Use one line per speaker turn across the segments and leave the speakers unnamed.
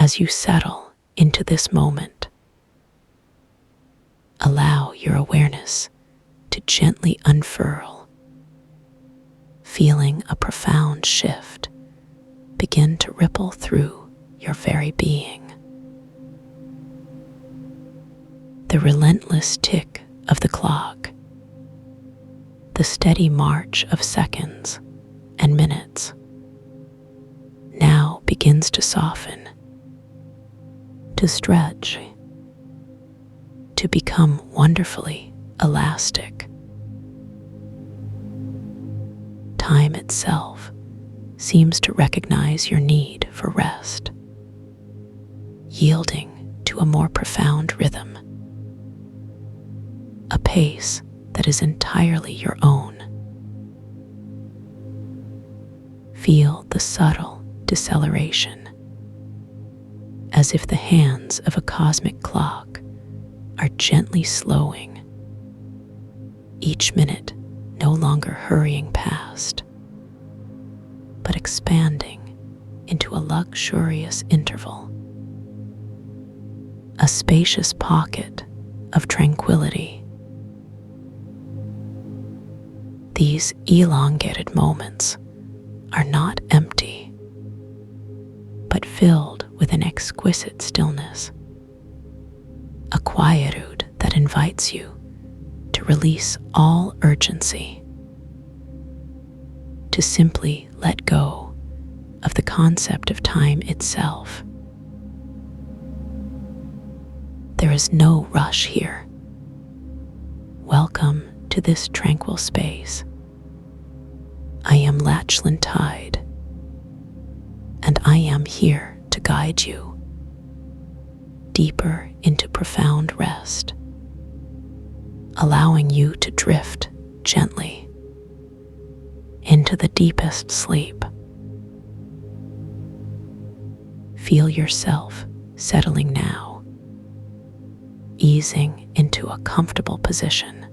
as you settle into this moment. Allow your awareness to gently unfurl, feeling a profound shift begin to ripple through your very being. The relentless tick of the clock, the steady march of seconds and minutes, now begins to soften, to stretch, to become wonderfully elastic. Time itself seems to recognize your need for rest, yielding to a more profound rhythm, a pace that is entirely your own. Feel the subtle deceleration, as if the hands of a cosmic clock are gently slowing, each minute no longer hurrying past, but expanding into a luxurious interval, a spacious pocket of tranquility. These elongated moments are not empty, but filled with an exquisite stillness, a quietude that invites you to release all urgency, to simply let go of the concept of time itself. There is no rush here. Welcome to this tranquil space. I am Lachlan Tide, and I am here to guide you deeper into profound rest, allowing you to drift gently into the deepest sleep. Feel yourself settling now, easing into a comfortable position,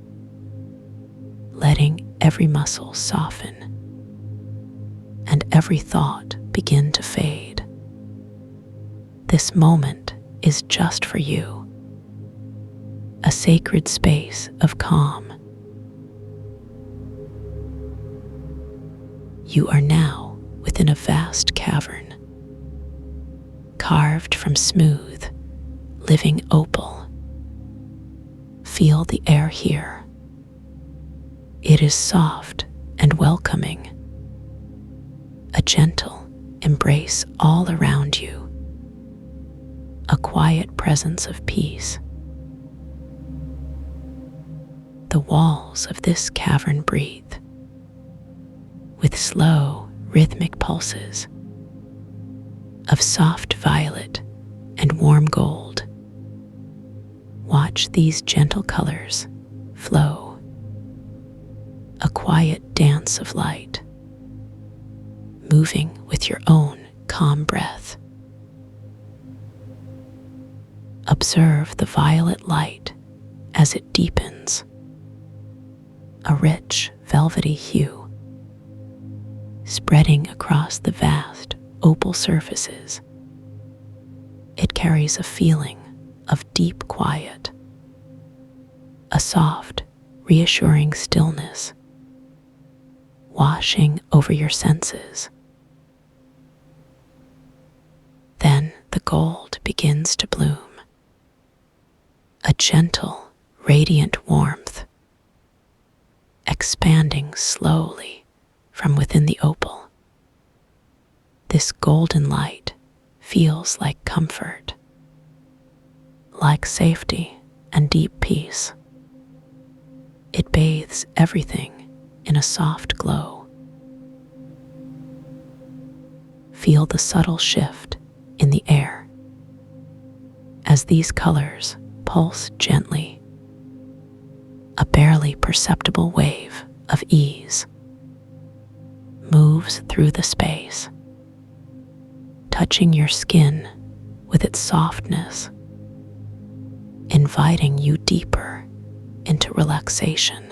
letting every muscle soften and every thought begin to fade. This moment is just for you, a sacred space of calm. You are now within a vast cavern, carved from smooth, living opal. Feel the air here. It is soft and welcoming, a gentle embrace all around you, a quiet presence of peace. The walls of this cavern breathe with slow, rhythmic pulses of soft violet and warm gold. Watch these gentle colors flow, a quiet dance of light, moving with your own calm breath. Observe the violet light as it deepens, a rich, velvety hue, spreading across the vast opal surfaces. It carries a feeling of deep quiet, a soft, reassuring stillness, washing over your senses. Then the gold begins to bloom, a gentle, radiant warmth, expanding slowly from within the opal. This golden light feels like comfort, like safety and deep peace. It bathes everything in a soft glow. Feel the subtle shift in the air as these colors pulse gently, a barely perceptible wave of ease moves through the space, touching your skin with its softness, inviting you deeper into relaxation.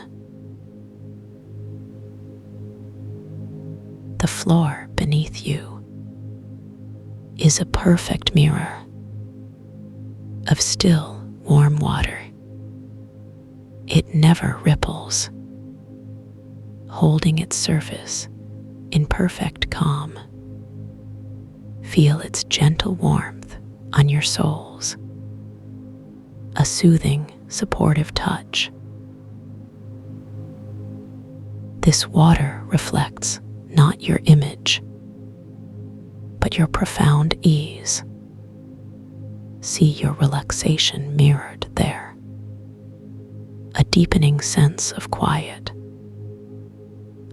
The floor beneath you is a perfect mirror of still, warm water. It never ripples, holding its surface in perfect calm. Feel its gentle warmth on your soles, a soothing, supportive touch. This water reflects not your image, but your profound ease. See your relaxation mirrored there, a deepening sense of quiet,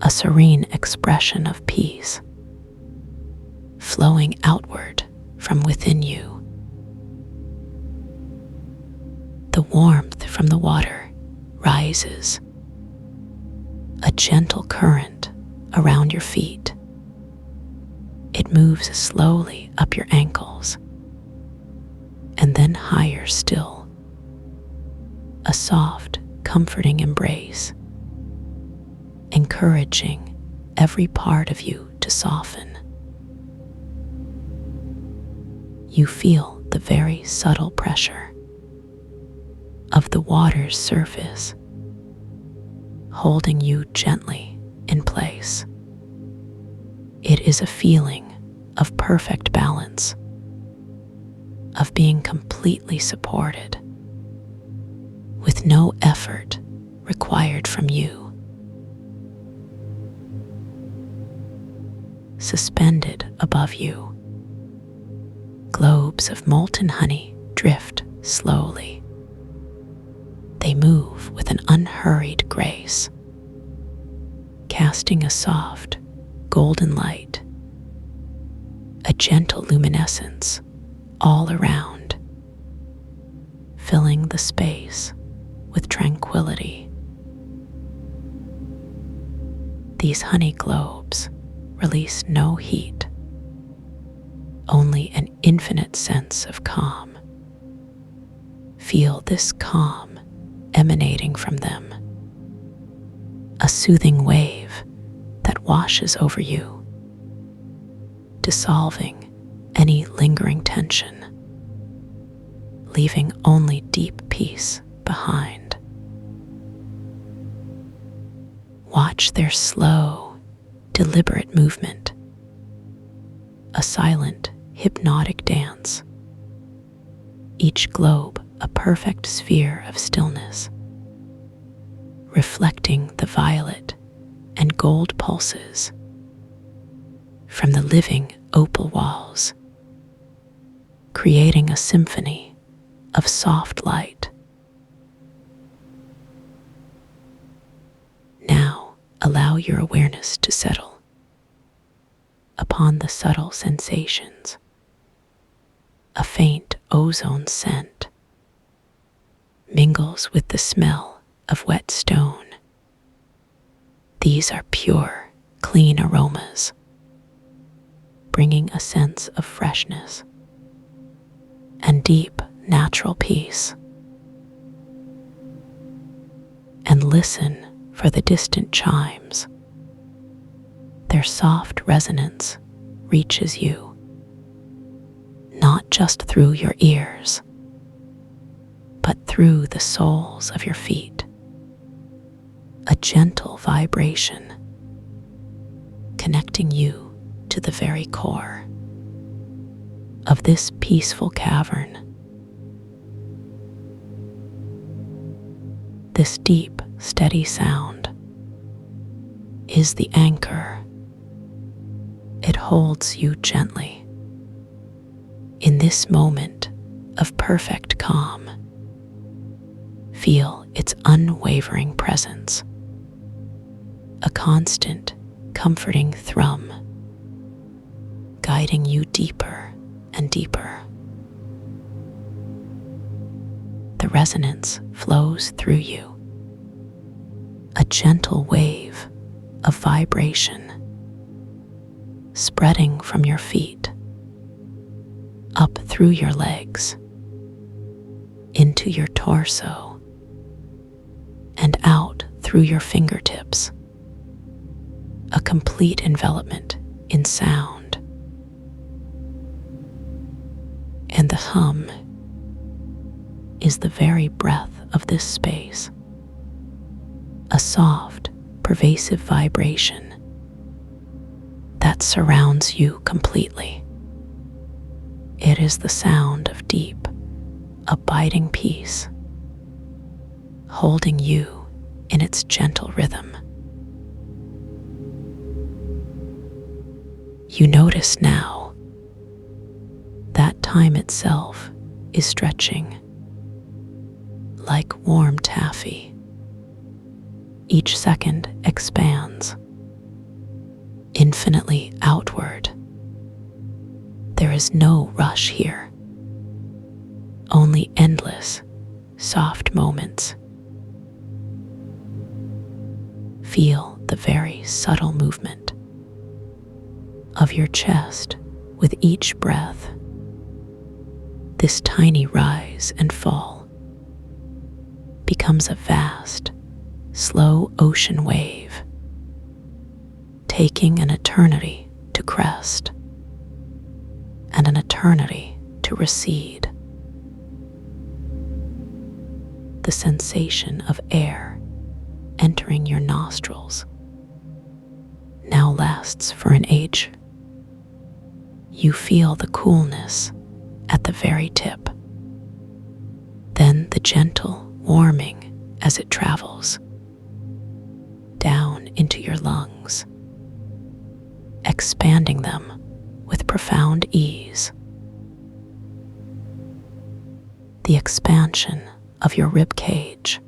a serene expression of peace, flowing outward from within you. The warmth from the water rises, a gentle current around your feet. It moves slowly up your ankles, and then higher still, a soft, comforting embrace, encouraging every part of you to soften. You feel the very subtle pressure of the water's surface, holding you gently in place. It is a feeling of perfect balance, of being completely supported, with no effort required from you. Suspended above you, globes of molten honey drift slowly. They move with an unhurried grace, casting a soft, golden light, a gentle luminescence all around, filling the space with tranquility. These honey globes release no heat, only an infinite sense of calm. Feel this calm emanating from them, a soothing wave that washes over you, dissolving any lingering tension, leaving only deep peace behind. Watch their slow, deliberate movement, a silent, hypnotic dance, each globe a perfect sphere of stillness, reflecting the violet and gold pulses from the living opal walls, creating a symphony of soft light. Now allow your awareness to settle upon the subtle sensations. A faint ozone scent mingles with the smell of wet stone. These are pure, clean aromas, bringing a sense of freshness and deep, natural peace. And listen for the distant chimes. Their soft resonance reaches you, not just through your ears, but through the soles of your feet. A gentle vibration connecting you to the very core of this peaceful cavern. This deep, steady sound is the anchor. It holds you gently in this moment of perfect calm. Feel its unwavering presence, a constant, comforting thrum, guiding you deeper and deeper. The resonance flows through you, a gentle wave of vibration spreading from your feet, up through your legs, into your torso, and out through your fingertips. A complete envelopment in sound. the hum is the very breath of this space, a soft, pervasive vibration that surrounds you completely. It is the sound of deep, abiding peace, holding you in its gentle rhythm. You notice now that time itself is stretching like warm taffy. Each second expands infinitely outward. There is no rush here, only endless, soft moments. Feel the very subtle movement of your chest with each breath. This tiny rise and fall becomes a vast, slow ocean wave, taking an eternity to crest and an eternity to recede. The sensation of air entering your nostrils now lasts for an age. You feel the coolness at the very tip, then the gentle warming as it travels down into your lungs, expanding them with profound ease. The expansion of your rib cage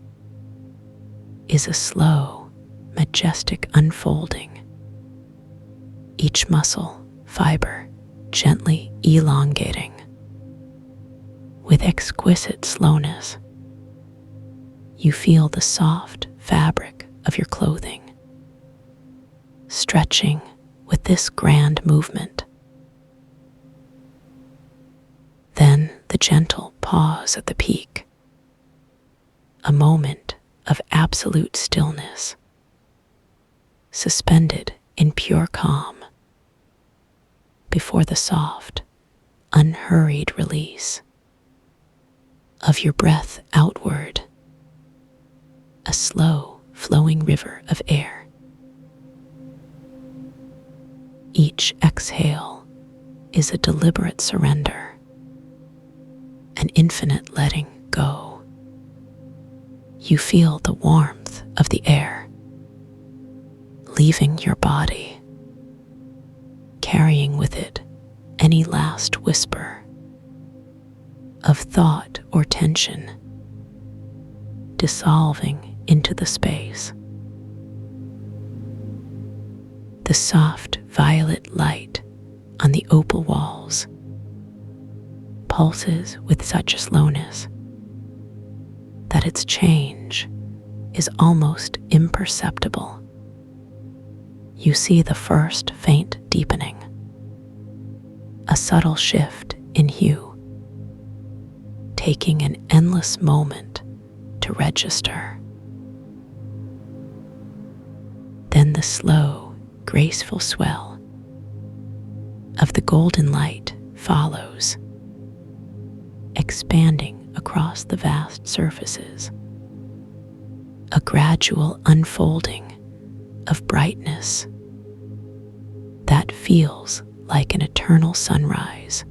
is a slow, majestic unfolding, each muscle, fiber gently elongating with exquisite slowness. You feel the soft fabric of your clothing stretching with this grand movement. Then the gentle pause at the peak, a moment of absolute stillness, suspended in pure calm, before the soft, unhurried release of your breath outward, a slow flowing river of air. Each exhale is a deliberate surrender, an infinite letting go. You feel the warmth of the air leaving your body, carrying with it any last whisper of thought or tension, dissolving into the space. The soft violet light on the opal walls pulses with such slowness that its change is almost imperceptible. You see the first faint deepening, a subtle shift in hue, taking an endless moment to register. Then the slow, graceful swell of the golden light follows, expanding across the vast surfaces, a gradual unfolding of brightness that feels like an eternal sunrise,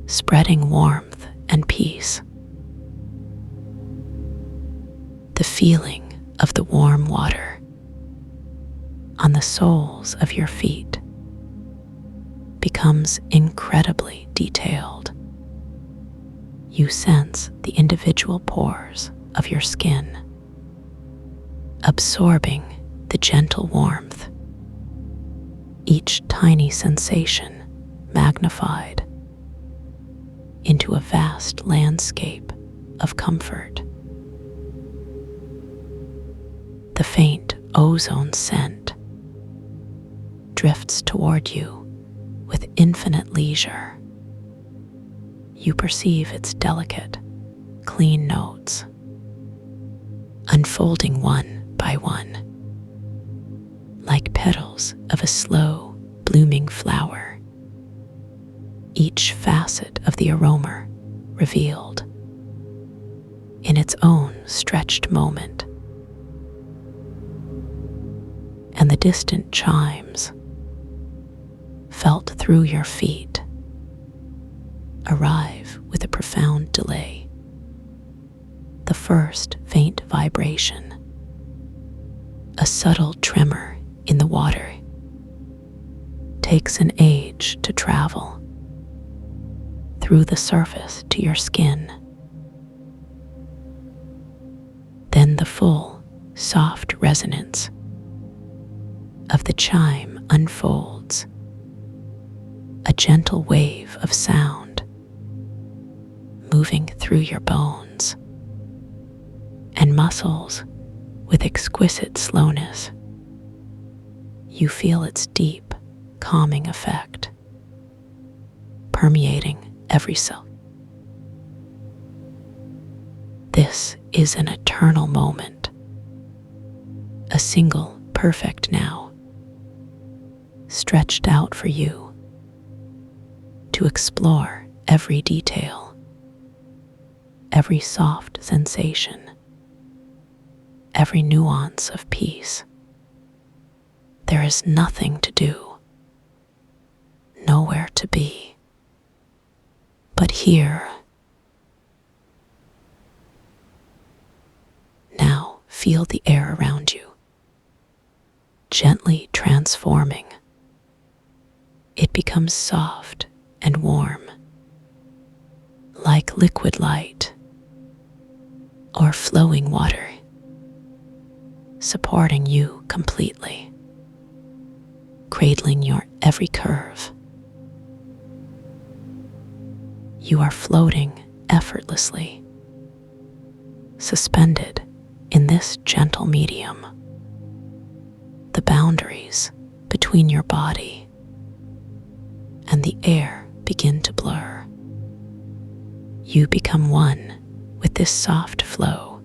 spreading warmth and peace. The feeling of the warm water on the soles of your feet becomes incredibly detailed. You sense the individual pores of your skin, absorbing the gentle warmth, each tiny sensation magnified into a vast landscape of comfort. The faint ozone scent drifts toward you with infinite leisure. You perceive its delicate, clean notes, unfolding one by one, like petals of a slow, blooming flower. each facet of the aroma revealed in its own stretched moment, and the distant chimes felt through your feet arrive with a profound delay. The first faint vibration, a subtle tremor in the water, takes an age to travel through the surface to your skin. Then the full, soft resonance of the chime unfolds, a gentle wave of sound moving through your bones and muscles with exquisite slowness. You feel its deep, calming effect permeating every cell. This is an eternal moment, a single perfect now, stretched out for you to explore every detail, every soft sensation, every nuance of peace. There is nothing to do, nowhere to be, but here. Now feel the air around you, gently transforming. It becomes soft and warm, like liquid light or flowing water, supporting you completely, cradling your every curve. You are floating effortlessly, suspended in this gentle medium. The boundaries between your body and the air begin to blur. You become one with this soft flow,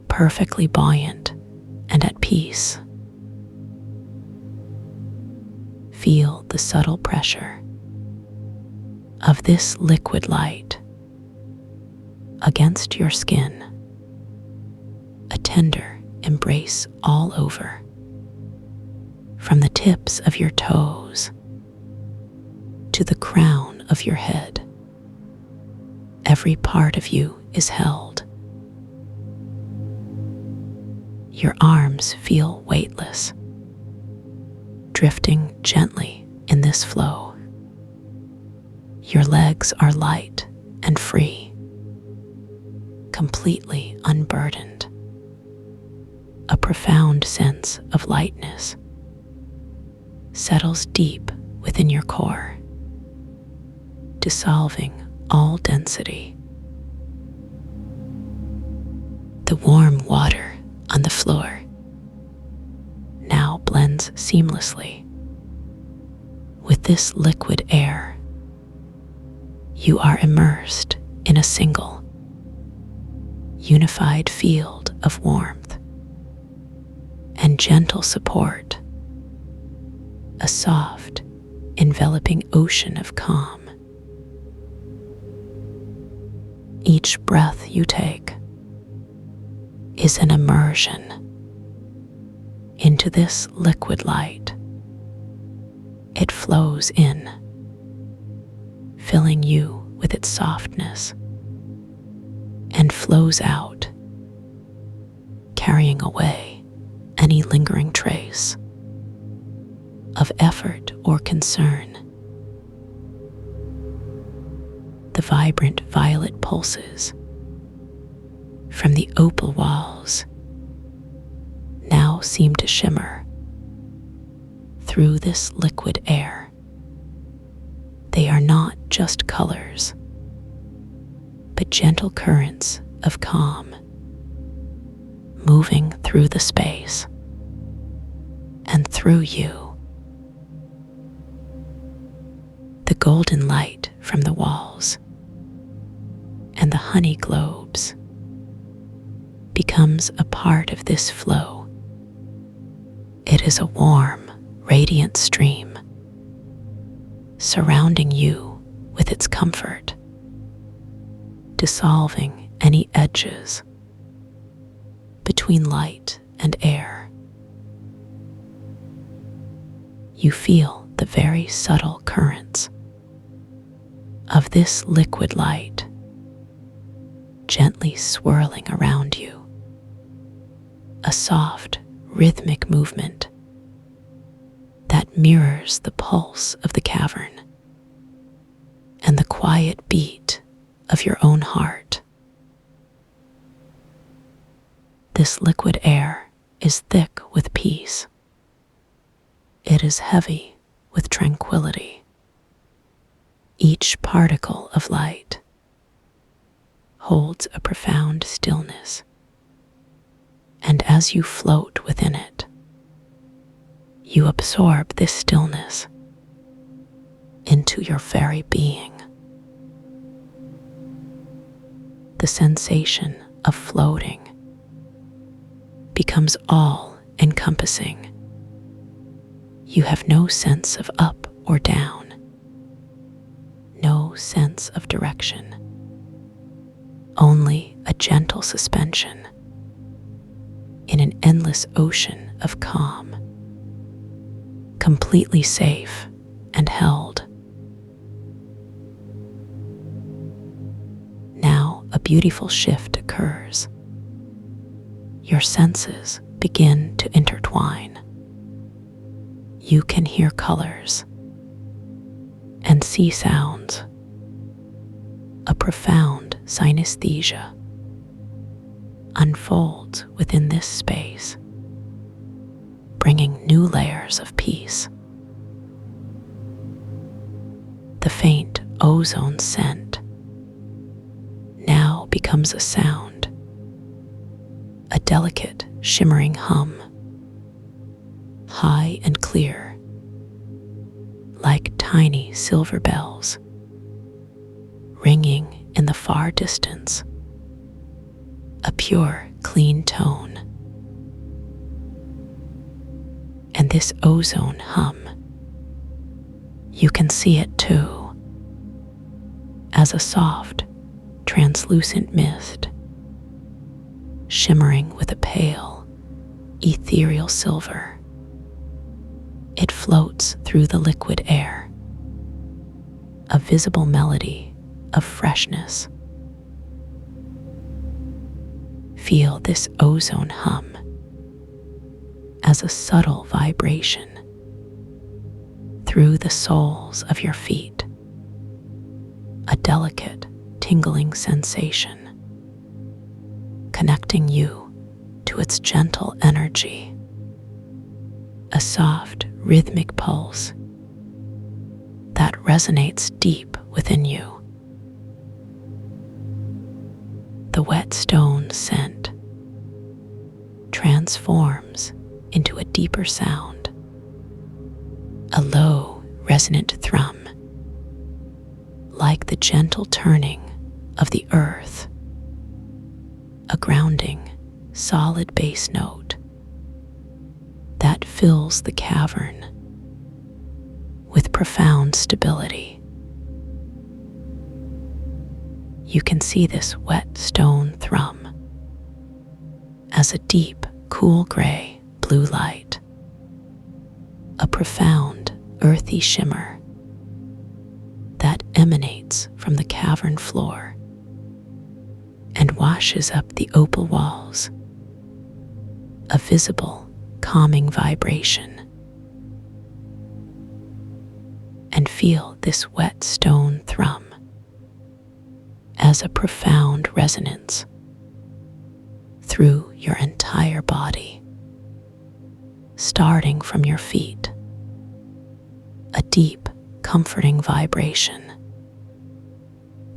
perfectly buoyant and at peace. Feel the subtle pressure of this liquid light against your skin, a tender embrace all over, from the tips of your toes to the crown of your head. Every part of you is held. Your arms feel weightless, drifting gently in this flow. Your legs are light and free, completely unburdened. A profound sense of lightness settles deep within your core, dissolving all density. The warm water on the floor now blends seamlessly with this liquid air. You are immersed in a single, unified field of warmth and gentle support, a soft, enveloping ocean of calm. Each breath you take is an immersion into this liquid light. It flows in, filling you with its softness, and flows out, carrying away any lingering trace of effort or concern. The vibrant violet pulses from the opal walls now seem to shimmer through this liquid air. They are not just colors, but gentle currents of calm moving through the space and through you. The golden light from the walls and the honey globes becomes a part of this flow. It is a warm, radiant stream, surrounding you with its comfort, dissolving any edges between light and air. You feel the very subtle currents of this liquid light gently swirling around you, a soft, rhythmic movement that mirrors the pulse of the cavern and the quiet beat of your own heart. This liquid air is thick with peace. It is heavy with tranquility. Each particle of light holds a profound stillness, and as you float within it, you absorb this stillness into your very being. The sensation of floating becomes all-encompassing. You have no sense of up or down, no sense of direction, only a gentle suspension in an endless ocean of calm, completely safe and held. Now a beautiful shift occurs. Your senses begin to intertwine. You can hear colors and see sounds. A profound synesthesia unfolds within this space, bringing new layers of peace. The faint ozone scent now becomes a sound, a delicate shimmering hum, high and clear, like tiny silver bells ringing in the far distance, a pure, clean tone. And this ozone hum, you can see it too, as a soft, translucent mist, shimmering with a pale, ethereal silver. It floats through the liquid air, a visible melody of freshness. Feel this ozone hum as a subtle vibration through the soles of your feet, a delicate, tingling sensation, connecting you to its gentle energy, a soft, rhythmic pulse that resonates deep within you. The wet stone scent transforms into a deeper sound, a low, resonant thrum, like the gentle turning of the earth, a grounding, solid bass note that fills the cavern with profound stability. You can see this wet stone thrum as a deep, cool gray blue light, a profound, earthy shimmer that emanates from the cavern floor and washes up the opal walls, a visible, calming vibration. And feel this wet stone thrum as a profound resonance through your entire body, starting from your feet, a deep, comforting vibration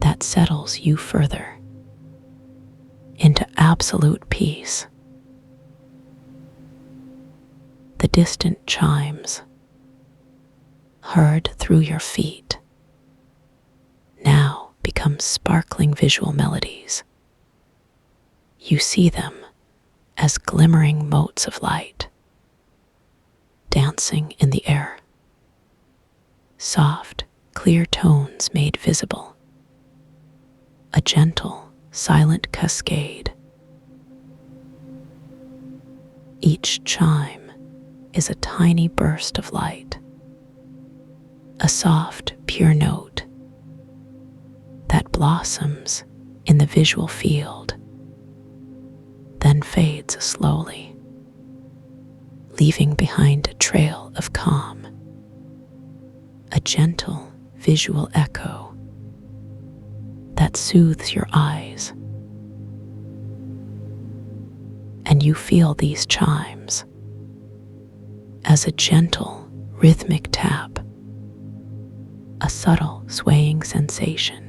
that settles you further into absolute peace. The distant chimes, heard through your feet, now become sparkling visual melodies. You see them as glimmering motes of light, dancing in the air, soft, clear tones made visible, a gentle, silent cascade. Each chime is a tiny burst of light, a soft, pure note that blossoms in the visual field, then fades slowly, leaving behind a trail of calm, a gentle visual echo that soothes your eyes. And you feel these chimes as a gentle, rhythmic tap, a subtle swaying sensation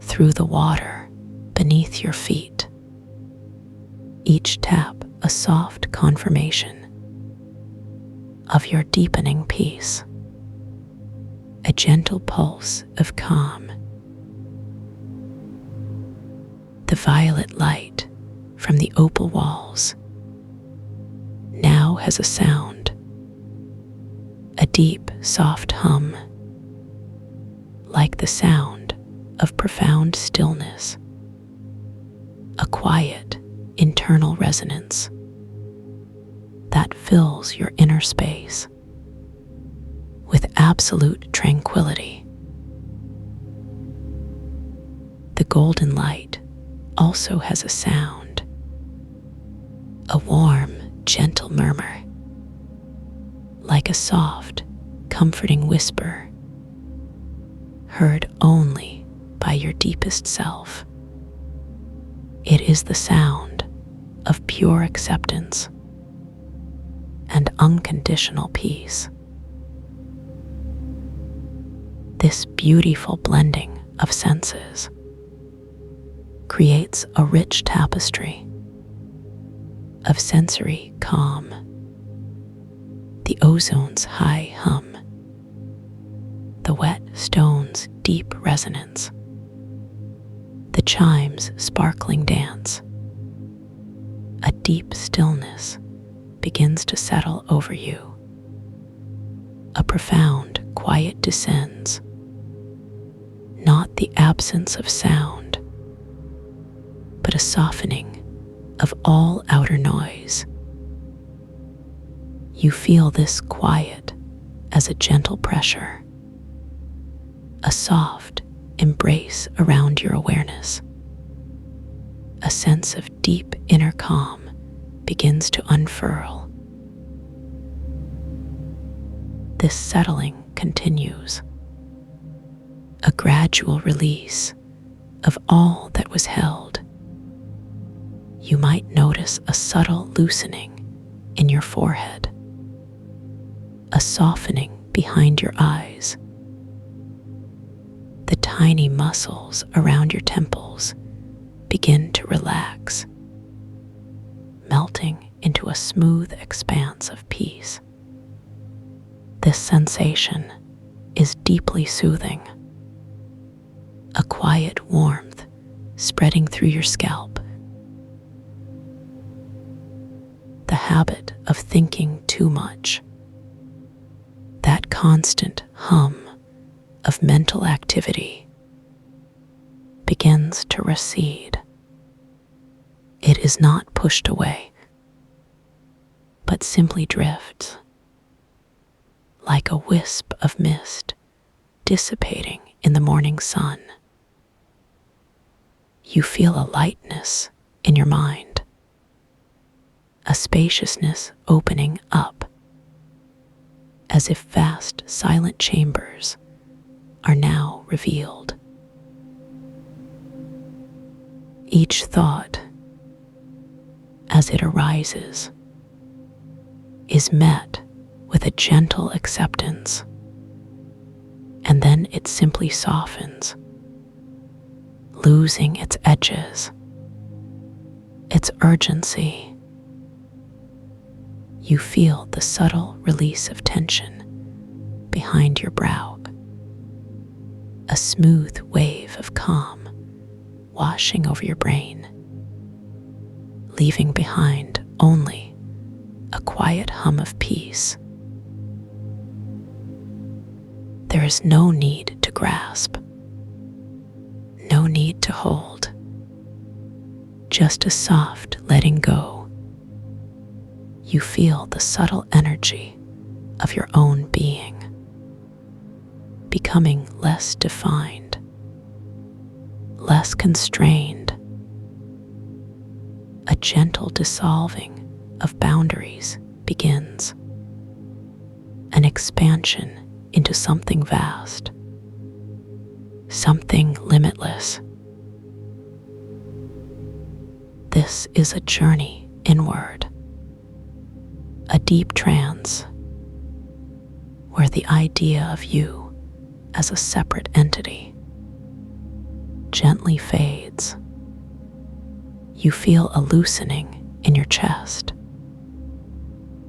through the water beneath your feet. Each tap a soft confirmation of your deepening peace, a gentle pulse of calm. The violet light from the opal walls now has a sound, a deep, soft hum, like the sound of profound stillness, a quiet, internal resonance that fills your inner space with absolute tranquility. The golden light also has a sound, a warm, gentle murmur, like a soft, comforting whisper, heard only by your deepest self. It is the sound of pure acceptance and unconditional peace. This beautiful blending of senses creates a rich tapestry of sensory calm. The ozone's high hum, the wet stone's deep resonance, the chime's sparkling dance. A deep stillness begins to settle over you. A profound quiet descends, not the absence of sound, but a softening of all outer noise. You feel this quiet as a gentle pressure, a soft embrace around your awareness. A sense of deep inner calm begins to unfurl. This settling continues, a gradual release of all that was held. You might notice a subtle loosening in your forehead, a softening behind your eyes. The tiny muscles around your temples begin to relax, melting into a smooth expanse of peace. This sensation is deeply soothing, a quiet warmth spreading through your scalp. The habit of thinking too much, that constant hum of mental activity, begins to recede. It is not pushed away, but simply drifts, like a wisp of mist dissipating in the morning sun. You feel a lightness in your mind, a spaciousness opening up, as if vast, silent chambers are now revealed. Each thought, as it arises, is met with a gentle acceptance, and then it simply softens, losing its edges, its urgency. You feel the subtle release of tension behind your brow, a smooth wave of calm washing over your brain, leaving behind only a quiet hum of peace. There There's no need to grasp, no need to hold, just a soft letting go. You feel the subtle energy of your own being, becoming less defined, less constrained. A gentle dissolving of boundaries begins, an expansion into something vast, something limitless. This is a journey inward, a deep trance where the idea of you as a separate entity gently fades. You feel a loosening in your chest,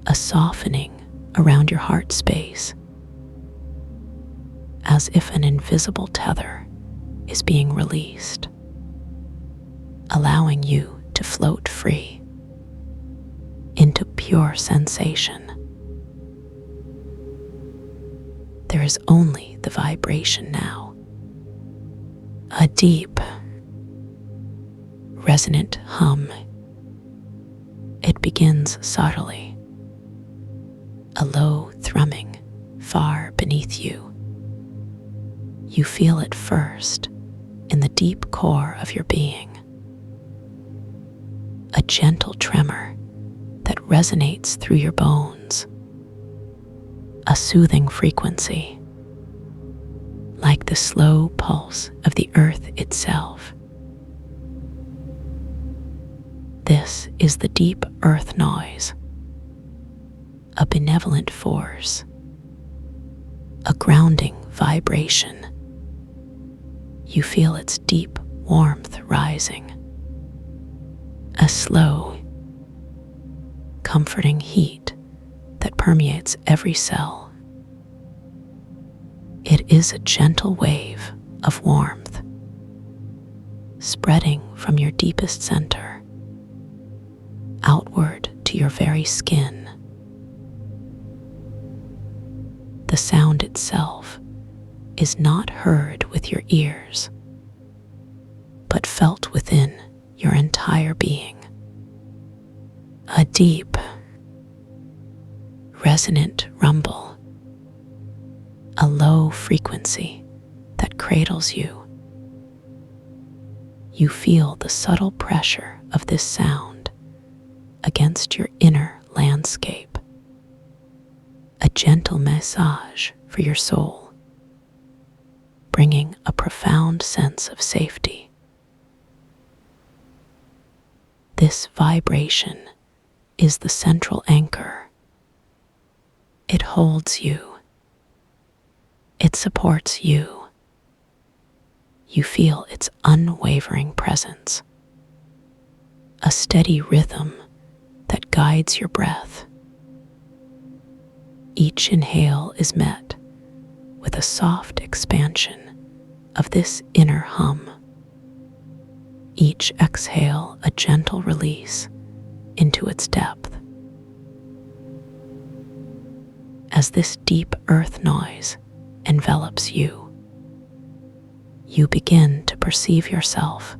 a softening around your heart space, as if an invisible tether is being released, allowing you to float free into pure sensation. There is only the vibration now, a deep, resonant hum. It begins subtly, a low thrumming far beneath you. You feel it first in the deep core of your being, a gentle tremor that resonates through your bones, a soothing frequency, like the slow pulse of the earth itself. This is the deep earth noise, a benevolent force, a grounding vibration. You feel its deep warmth rising, a slow, comforting heat that permeates every cell. It is a gentle wave of warmth, spreading from your deepest center, outward to your very skin. The sound itself is not heard with your ears, but felt within your entire being. A deep, resonant rumble, a low frequency that cradles you. You feel the subtle pressure of this sound against your inner landscape, a gentle massage for your soul, bringing a profound sense of safety. This vibration is the central anchor. It holds you. It supports you. You feel its unwavering presence, a steady rhythm that guides your breath. Each inhale is met with a soft expansion of this inner hum. Each exhale a gentle release into its depth. As this deep earth noise envelops you, you begin to perceive yourself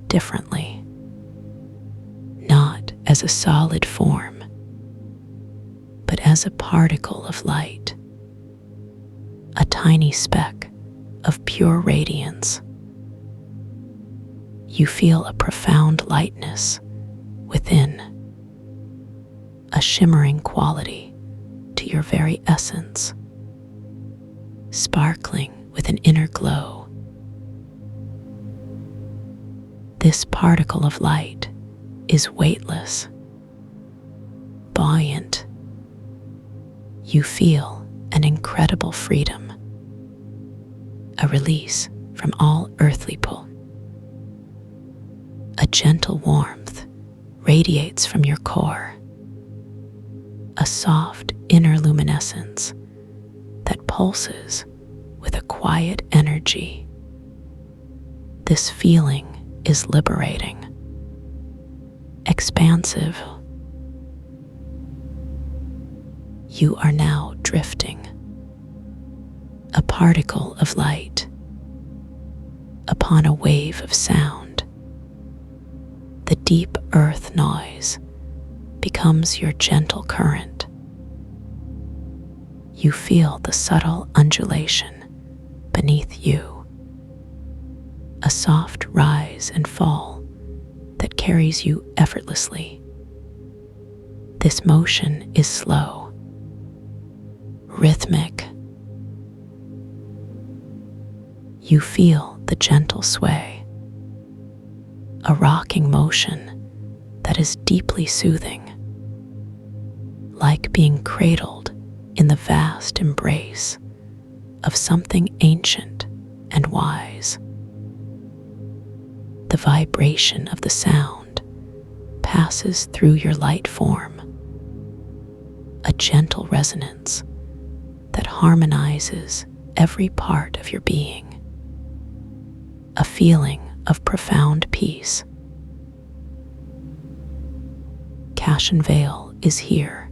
differently, not as a solid form, but as a particle of light, a tiny speck of pure radiance. You feel a profound lightness within, a shimmering quality to your very essence, sparkling with an inner glow. This particle of light is weightless, buoyant. You feel an incredible freedom, a release from all earthly pull. A gentle warmth radiates from your core, a soft inner luminescence that pulses with a quiet energy. This feeling is liberating, expansive. You are now drifting, a particle of light upon a wave of sound. The deep earth noise becomes your gentle current. You feel the subtle undulation beneath you, a soft rise and fall that carries you effortlessly. This motion is slow, rhythmic. You feel the gentle sway, a rocking motion that is deeply soothing, like being cradled in the vast embrace of something ancient and wise. The vibration of the sound passes through your light form, a gentle resonance that harmonizes every part of your being, a feeling of profound peace. Cashin Vale is here,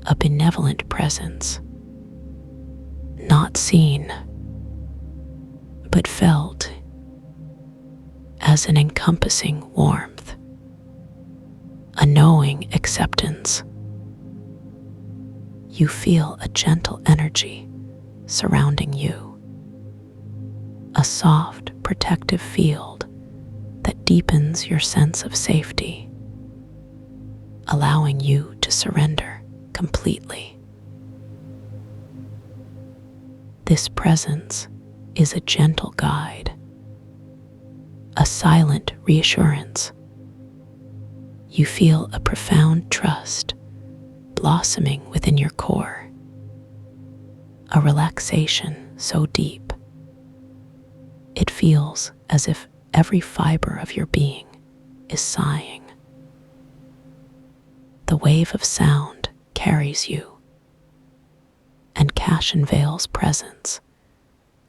a benevolent presence, not seen, but felt as an encompassing warmth, a knowing acceptance. You feel a gentle energy surrounding you, a soft, protective field that deepens your sense of safety, allowing you to surrender completely. This presence is a gentle guide, a silent reassurance. You feel a profound trust blossoming within your core, a relaxation so deep it feels as if every fiber of your being is sighing. The wave of sound carries you, and Cashin Vale's presence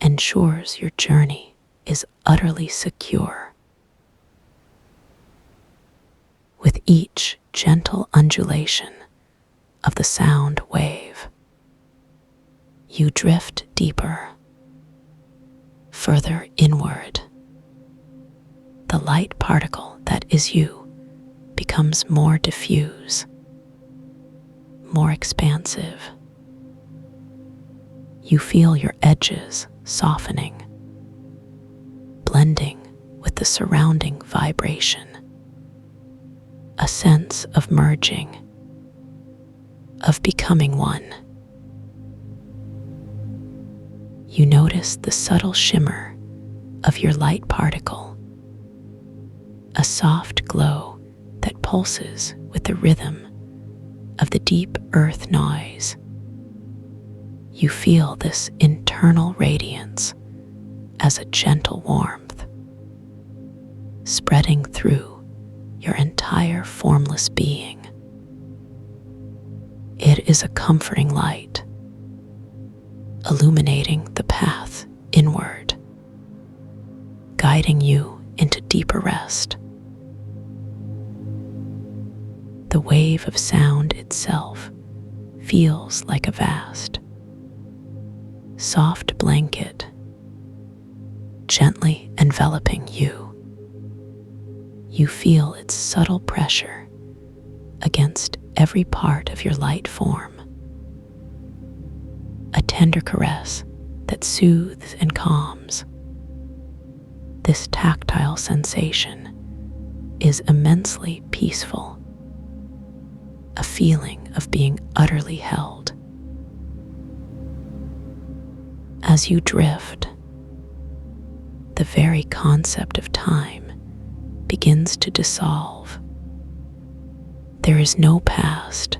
ensures your journey is utterly secure. With each gentle undulation of the sound wave, you drift deeper, further inward. The light particle that is you becomes more diffuse, more expansive. You feel your edges softening, blending with the surrounding vibration, a sense of merging, of becoming one. You notice the subtle shimmer of your light particle, a soft glow that pulses with the rhythm of the deep earth noise. You feel this internal radiance as a gentle warmth, spreading through your entire formless being. It is a comforting light, illuminating the path inward, guiding you into deeper rest. The wave of sound itself feels like a vast, soft blanket, gently enveloping you. You feel its subtle pressure against every part of your light form, a tender caress that soothes and calms. This tactile sensation is immensely peaceful, a feeling of being utterly held. As you drift, the very concept of time begins to dissolve. There is no past,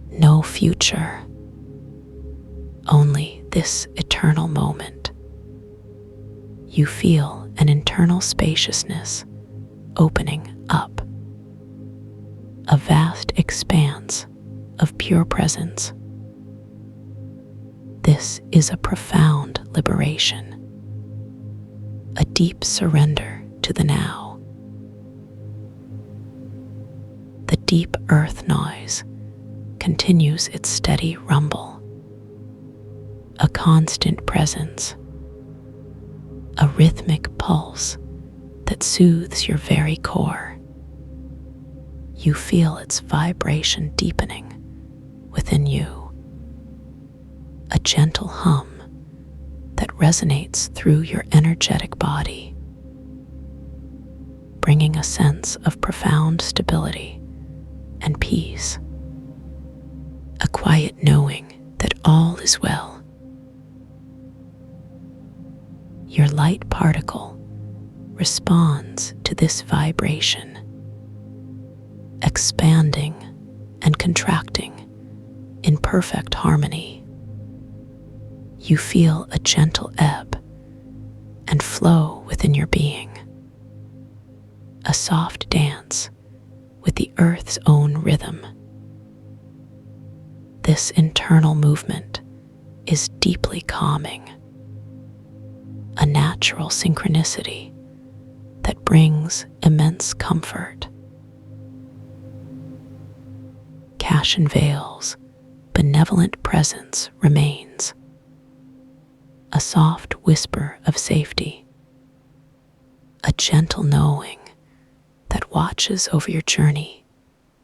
no future, only this eternal moment. You feel an internal spaciousness opening up, a vast expanse of pure presence. This is a profound liberation, a deep surrender to the now. The deep earth noise continues its steady rumble, a constant presence, a rhythmic pulse that soothes your very core. You feel its vibration deepening within you, a gentle hum that resonates through your energetic body, bringing a sense of profound stability and peace, a quiet knowing that all is well. Your light particle responds to this vibration, expanding and contracting in perfect harmony. You feel a gentle ebb and flow within your being, a soft dance with the earth's own rhythm. This internal movement is deeply calming, a natural synchronicity that brings immense comfort. Cashin Vale's benevolent presence remains, a soft whisper of safety, a gentle knowing that watches over your journey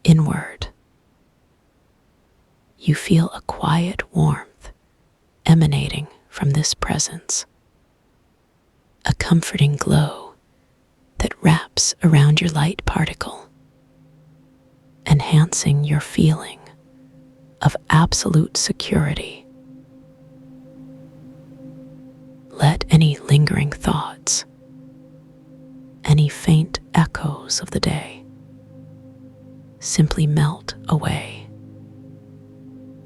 inward. You feel a quiet warmth emanating from this presence, a comforting glow that wraps around your light particle, enhancing your feeling of absolute security. Let any lingering thoughts, any faint echoes of the day, simply melt away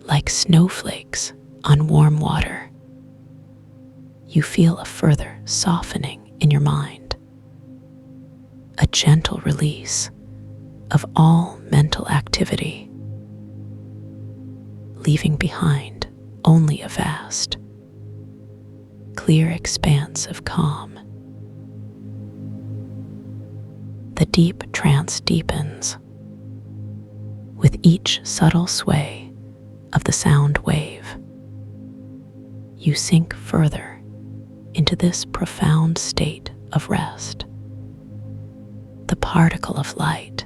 like snowflakes on warm water. You feel a further softening in your mind, a gentle release of all mental activity, leaving behind only a vast, clear expanse of calm. The deep trance deepens with each subtle sway of the sound wave. You sink further into this profound state of rest. The particle of light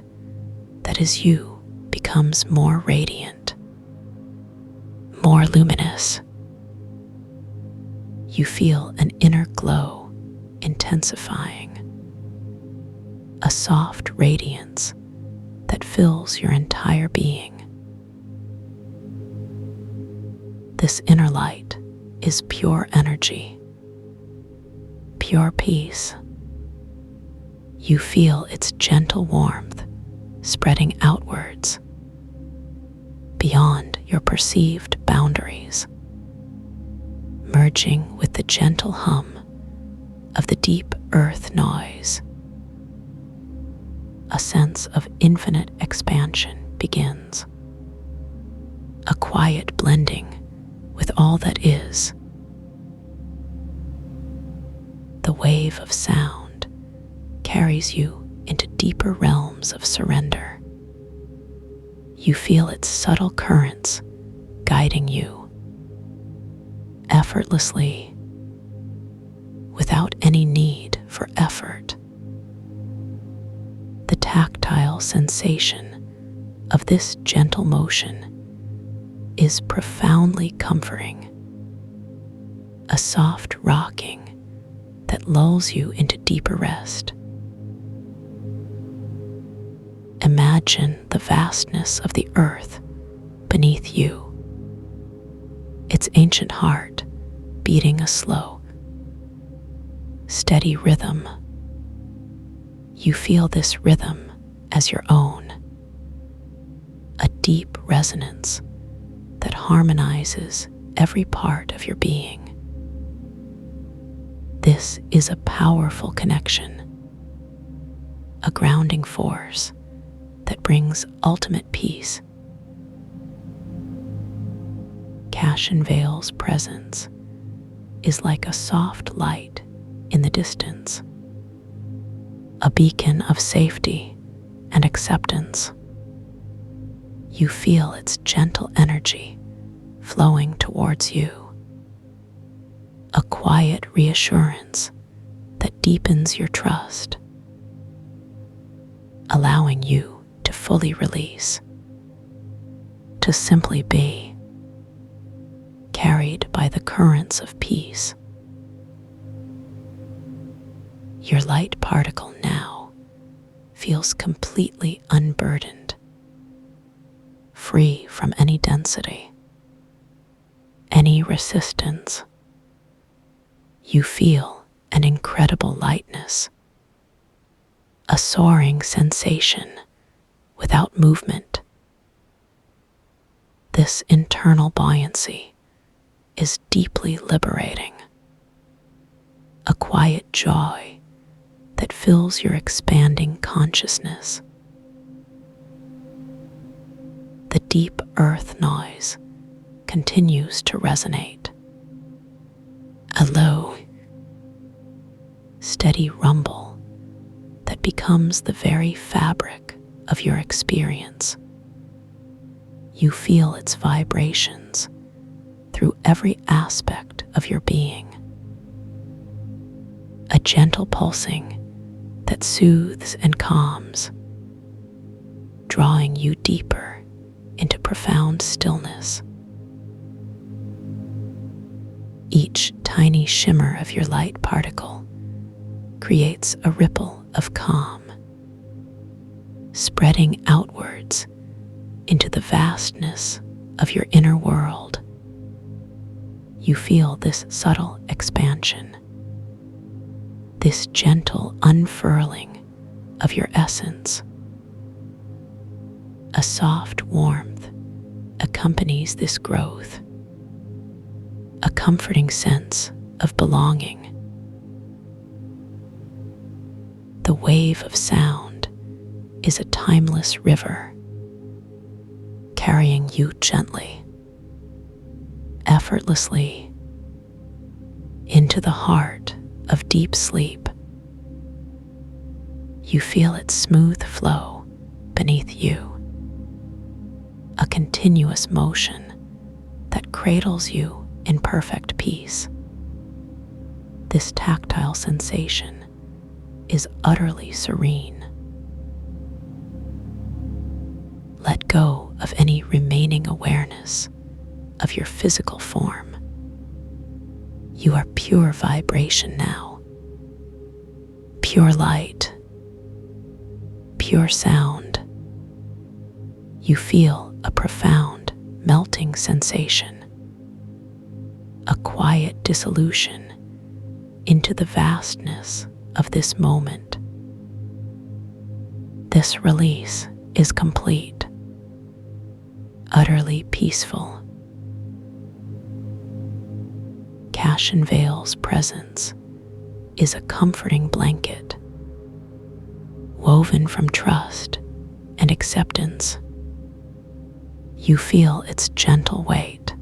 that is you becomes more radiant, more luminous. You feel an inner glow intensifying, a soft radiance that fills your entire being. This inner light is pure energy, pure peace. You feel its gentle warmth spreading outwards, beyond your perceived boundaries, merging with the gentle hum of the deep earth noise. A sense of infinite expansion begins, a quiet blending with all that is. The wave of sound carries you into deeper realms of surrender. You feel its subtle currents guiding you effortlessly, without any need for effort. The tactile sensation of this gentle motion is profoundly comforting, a soft rocking that lulls you into deeper rest. Imagine the vastness of the earth beneath you, its ancient heart beating a slow, steady rhythm. You feel this rhythm as your own, a deep resonance that harmonizes every part of your being. This is a powerful connection, a grounding force that brings ultimate peace. Cashin Vale's presence is like a soft light in the distance, a beacon of safety and acceptance. You feel its gentle energy flowing towards you, a quiet reassurance that deepens your trust, allowing you to fully release, to simply be carried by the currents of peace. Your light particle now feels completely unburdened, free from any density, any resistance. You feel an incredible lightness, a soaring sensation without movement. This internal buoyancy is deeply liberating, a quiet joy that fills your expanding consciousness. The deep earth noise continues to resonate, a low, steady rumble that becomes the very fabric of your experience. You feel its vibrations through every aspect of your being, a gentle pulsing that soothes and calms, drawing you deeper into profound stillness. Each tiny shimmer of your light particle creates a ripple of calm, spreading outwards into the vastness of your inner world. You feel this subtle expansion, this gentle unfurling of your essence. A soft warmth accompanies this growth, a comforting sense of belonging. The wave of sound is a timeless river, carrying you gently, effortlessly, into the heart of deep sleep. You feel its smooth flow beneath you, a continuous motion that cradles you in perfect peace. This tactile sensation is utterly serene. Let go of any remaining awareness of your physical form. You are pure vibration now, pure light, pure sound. You feel a profound melting sensation, a quiet dissolution into the vastness of this moment. This release is complete, utterly peaceful. Cashin Vale's presence is a comforting blanket, woven from trust and acceptance. You feel its gentle weight,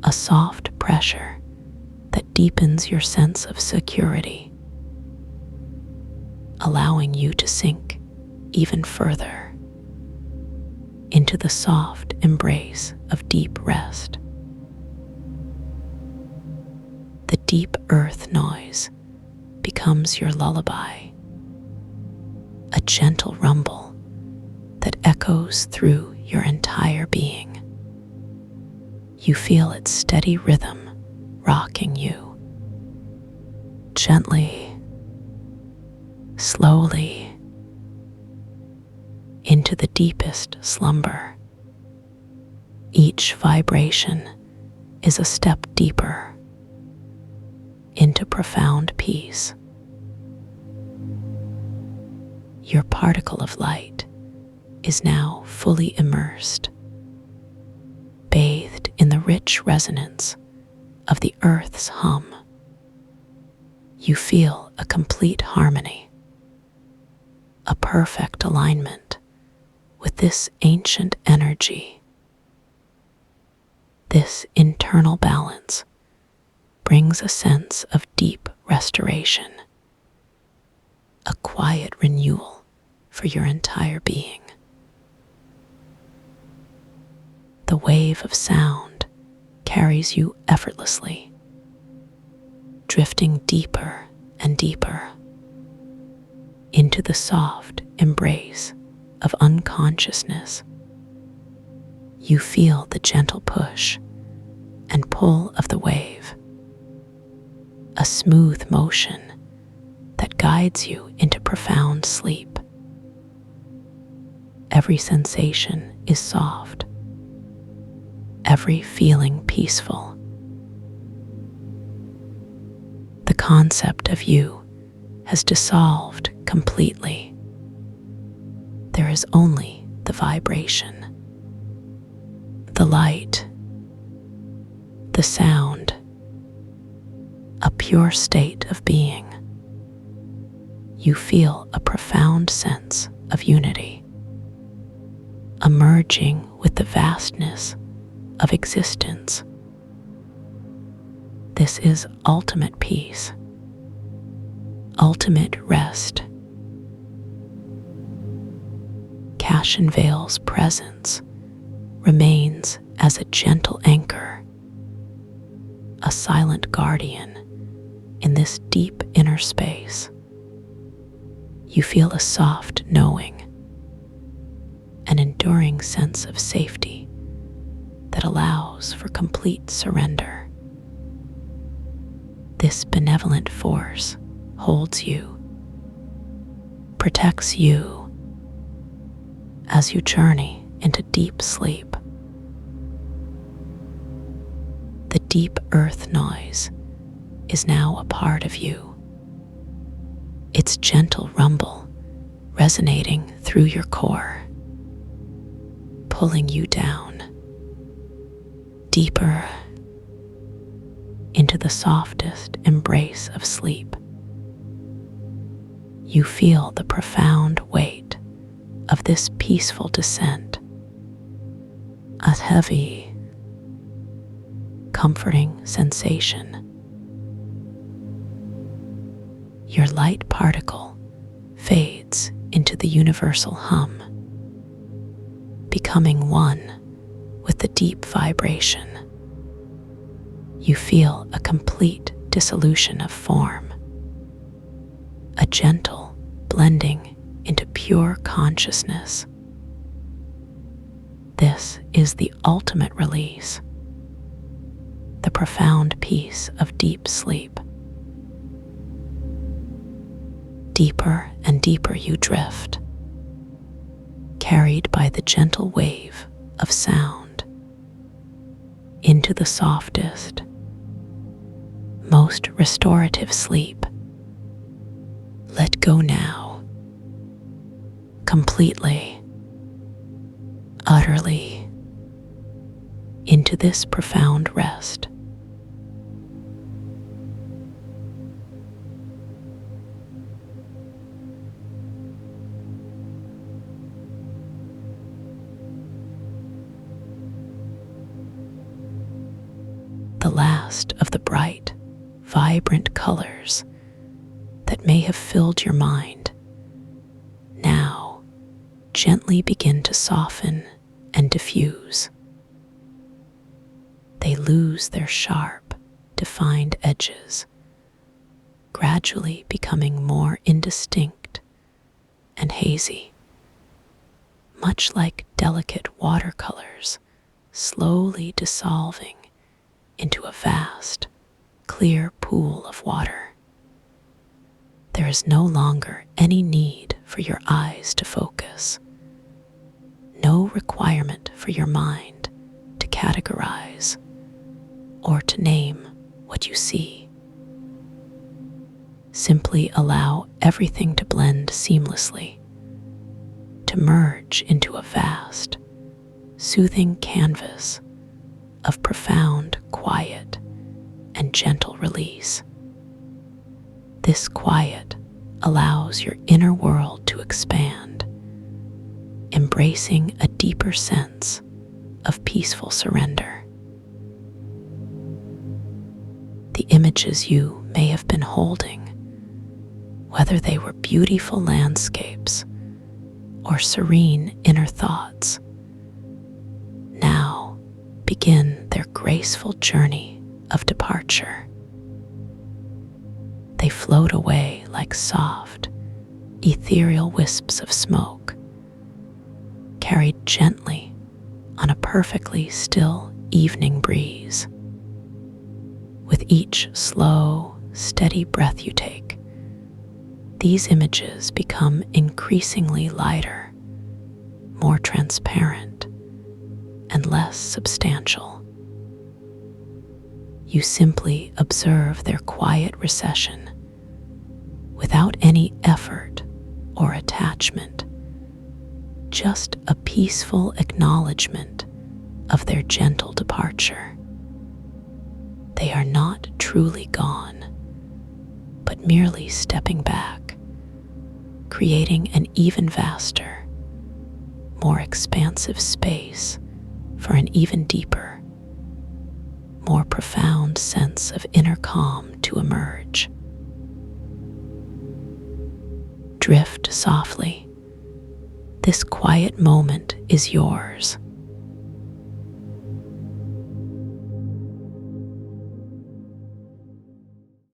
a soft pressure that deepens your sense of security, allowing you to sink even further into the soft embrace of deep rest. The deep earth noise becomes your lullaby, a gentle rumble that echoes through your entire being. You feel its steady rhythm rocking you, gently, slowly, into the deepest slumber. Each vibration is a step deeper into profound peace. Your particle of light is now fully immersed, bathed in the rich resonance of the earth's hum. You feel a complete harmony, a perfect alignment with this ancient energy. This internal balance brings a sense of deep restoration, a quiet renewal for your entire being. The wave of sound carries you effortlessly drifting deeper and deeper into the soft embrace of unconsciousness. You feel the gentle push and pull of the wave, a smooth motion that guides you into profound sleep. Every sensation is soft, every feeling peaceful. The concept of you has dissolved completely. There is only the vibration, the light, the sound, a pure state of being. You feel a profound sense of unity, emerging with the vastness of existence. This is ultimate peace, ultimate rest. Cashinvale's presence remains as a gentle anchor, a silent guardian in this deep inner space. You feel a soft knowing, an enduring sense of safety that allows for complete surrender. This benevolent force holds you, protects you as you journey into deep sleep. The deep earth noise is now a part of you, its gentle rumble resonating through your core, pulling you down, deeper into the softest embrace of sleep. You feel the profound weight of this peaceful descent, a heavy, comforting sensation. Your light particle fades into the universal hum, becoming one with the deep vibration. You feel a complete dissolution of form, a gentle blending into pure consciousness. This is the ultimate release, the profound peace of deep sleep. Deeper and deeper you drift, carried by the gentle wave of sound, into the softest, most restorative sleep. Let go now, completely, utterly, into this profound rest. The last of the bright, vibrant colors that may have filled your mind now gently begin to soften and diffuse. They lose their sharp, defined edges, gradually becoming more indistinct and hazy, much like delicate watercolors slowly dissolving into a vast, clear pool of water. There is no longer any need for your eyes to focus, no requirement for your mind to categorize or to name what you see. Simply allow everything to blend seamlessly, to merge into a vast, soothing canvas of profound quiet and gentle release. This quiet allows your inner world to expand, embracing a deeper sense of peaceful surrender. The images you may have been holding, whether they were beautiful landscapes or serene inner thoughts, now begin their graceful journey of departure. They float away like soft, ethereal wisps of smoke, carried gently on a perfectly still evening breeze. With each slow, steady breath you take, these images become increasingly lighter, more transparent, and less substantial. You simply observe their quiet recession without any effort or attachment, just a peaceful acknowledgement of their gentle departure. They are not truly gone, but merely stepping back, creating an even vaster, more expansive space for an even deeper, more profound sense of inner calm to emerge. Drift softly. This quiet moment is yours.